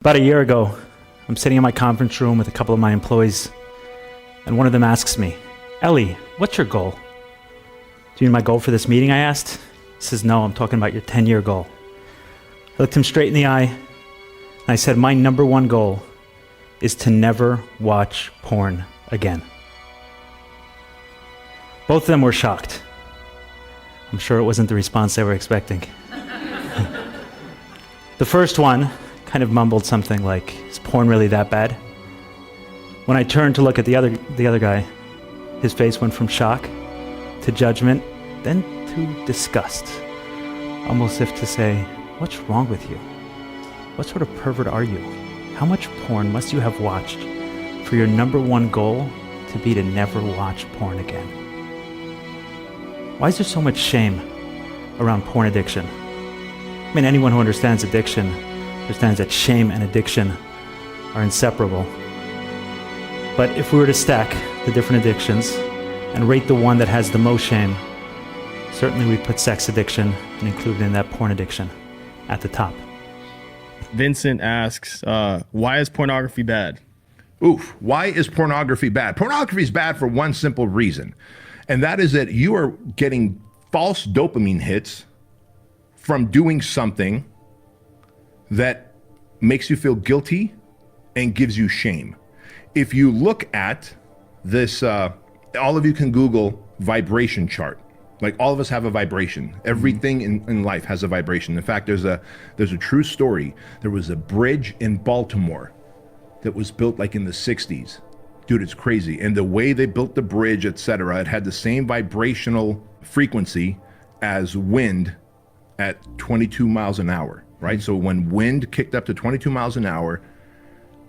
About a year ago, I'm sitting in my conference room with a couple of my employees, and one of them asks me, "Ellie, what's your goal?" "Do you mean my goal for this meeting?" I asked. He says, "No, I'm talking about your 10-year goal." I looked him straight in the eye, and I said, "My number one goal is to never watch porn again." Both of them were shocked. I'm sure it wasn't the response they were expecting. The first one kind of mumbled something like, "Is porn really that bad?" When I turned to look at the other guy, his face went from shock to judgment, then to disgust, almost as if to say, "What's wrong with you? What sort of pervert are you? How much porn must you have watched for your number one goal to be to never watch porn again?" Why is there so much shame around porn addiction? I mean, anyone who understands addiction understands that shame and addiction are inseparable. But if we were to stack the different addictions and rate the one that has the most shame, certainly we'd put sex addiction and include in that porn addiction at the top. Vincent asks, why is pornography bad? Oof, why is pornography bad? Pornography is bad for one simple reason, and that is that you are getting false dopamine hits from doing something that makes you feel guilty and gives you shame. If you look at this, all of you can Google vibration chart. Like, all of us have a vibration. Everything in life has a vibration. In fact, there's a true story. There was a bridge in Baltimore that was built like in the 60s. Dude, it's crazy. And the way they built the bridge, etc., it had the same vibrational frequency as wind at 22 miles an hour, right? So when wind kicked up to 22 miles an hour,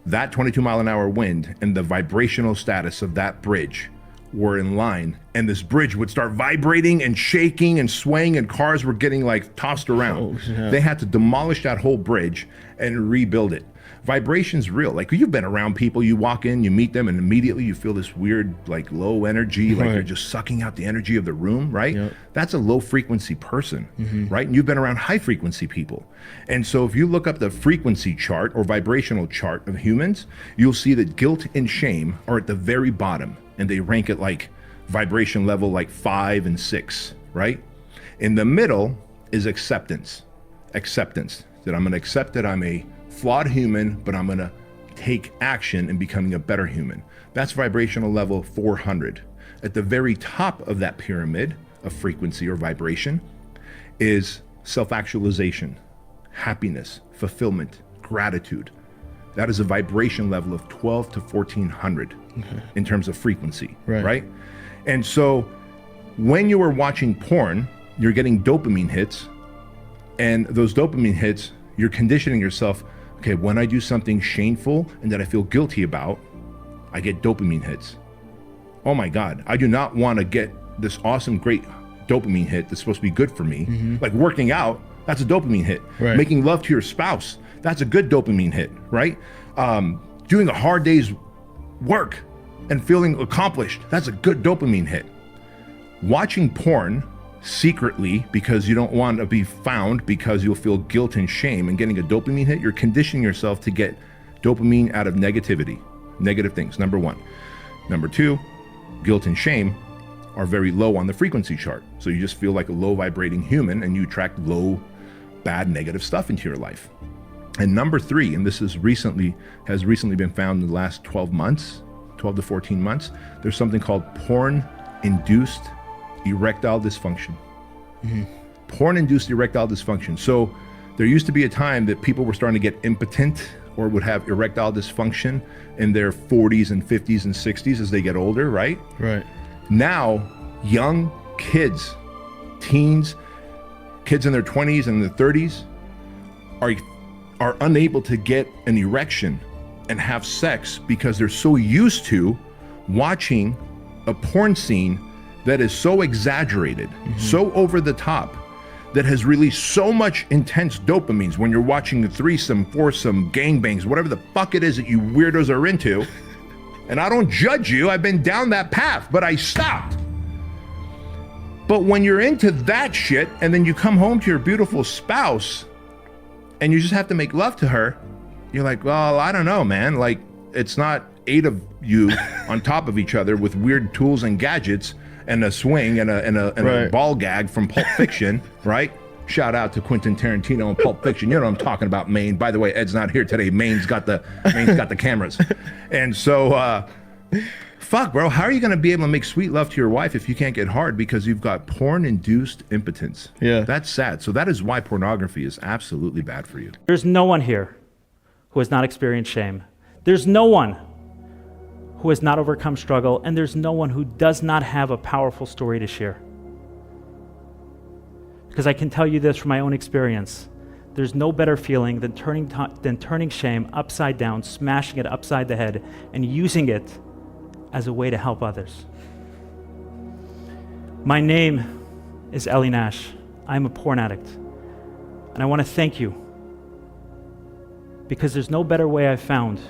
that 22 mile an hour wind and the vibrational status of that bridge were in line, and this bridge would start vibrating and shaking and swaying, and cars were getting like tossed around. Oh, yeah. They had to demolish that whole bridge and rebuild it. Vibration's real. Like, you've been around people, you walk in, you meet them, and immediately you feel this weird, like, low energy, like you're just sucking out the energy of the room, right? Yep. That's a low frequency person, right? And you've been around high frequency people. And so if you look up the frequency chart or vibrational chart of humans, you'll see that guilt and shame are at the very bottom, and they rank at like vibration level like 5 and 6, right? In the middle is acceptance. Acceptance, that I'm gonna accept that I'm a flawed human, but I'm gonna take action in becoming a better human. That's vibrational level 400. At the very top of that pyramid of frequency or vibration is self-actualization, happiness, fulfillment, gratitude. That is a vibration level of 12 to 1400 in terms of frequency, right? And so when you are watching porn, you're getting dopamine hits, and those dopamine hits, you're conditioning yourself, okay, when I do something shameful and that I feel guilty about, I get dopamine hits. Oh my God, I do not want to get this awesome, great dopamine hit that's supposed to be good for me. Like working out, that's a dopamine hit. Right. Making love to your spouse, that's a good dopamine hit, right? Doing a hard day's work and feeling accomplished, that's a good dopamine hit. Watching porn secretly because you don't want to be found, because you'll feel guilt and shame, and getting a dopamine hit, you're conditioning yourself to get dopamine out of negativity, negative things, number one. Number two, guilt and shame are very low on the frequency chart. So you just feel like a low vibrating human, and you attract low, bad, negative stuff into your life. And number three, and this is has recently been found in the last 12 to 14 months, there's something called porn-induced erectile dysfunction. Porn-induced erectile dysfunction. So there used to be a time that people were starting to get impotent or would have erectile dysfunction in their 40s and 50s and 60s as they get older, right? Right. Now, young kids, teens, kids in their 20s and their 30s are unable to get an erection and have sex because they're so used to watching a porn scene that is so exaggerated, so over the top, that has released so much intense dopamines when you're watching a threesome, foursome, gangbangs, whatever the fuck it is that you weirdos are into. And I don't judge you, I've been down that path, but I stopped. But when you're into that shit and then you come home to your beautiful spouse and you just have to make love to her, You're like, well, I don't know, man. Like, it's not 8 of you on top of each other with weird tools and gadgets and a swing and a Right. ball gag from Pulp Fiction, right? Shout out to Quentin Tarantino and Pulp Fiction. You know what I'm talking about, Maine. By the way, Ed's not here today. Maine's got the cameras. And so, fuck, bro, how are you going to be able to make sweet love to your wife if you can't get hard because you've got porn-induced impotence? Yeah. That's sad. So that is why pornography is absolutely bad for you. There's no one here who has not experienced shame. There's no one who has not overcome struggle, and there's no one who does not have a powerful story to share. Because I can tell you this from my own experience. There's no better feeling than turning shame upside down, smashing it upside the head, and using it as a way to help others. My name is Ellie Nash. I'm a porn addict. And I want to thank you, because there's no better way I've found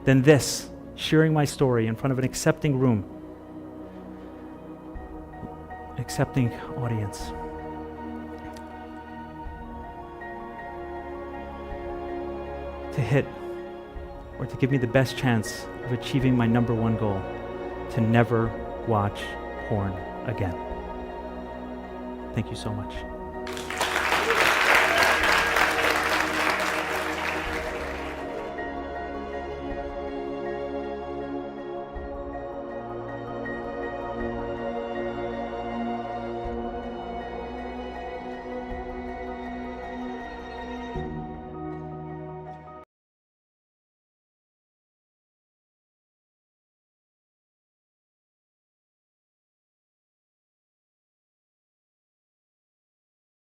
than this, sharing my story in front of an accepting room, accepting audience. To hit, or to give me the best chance of achieving my number one goal, to never watch porn again. Thank you so much.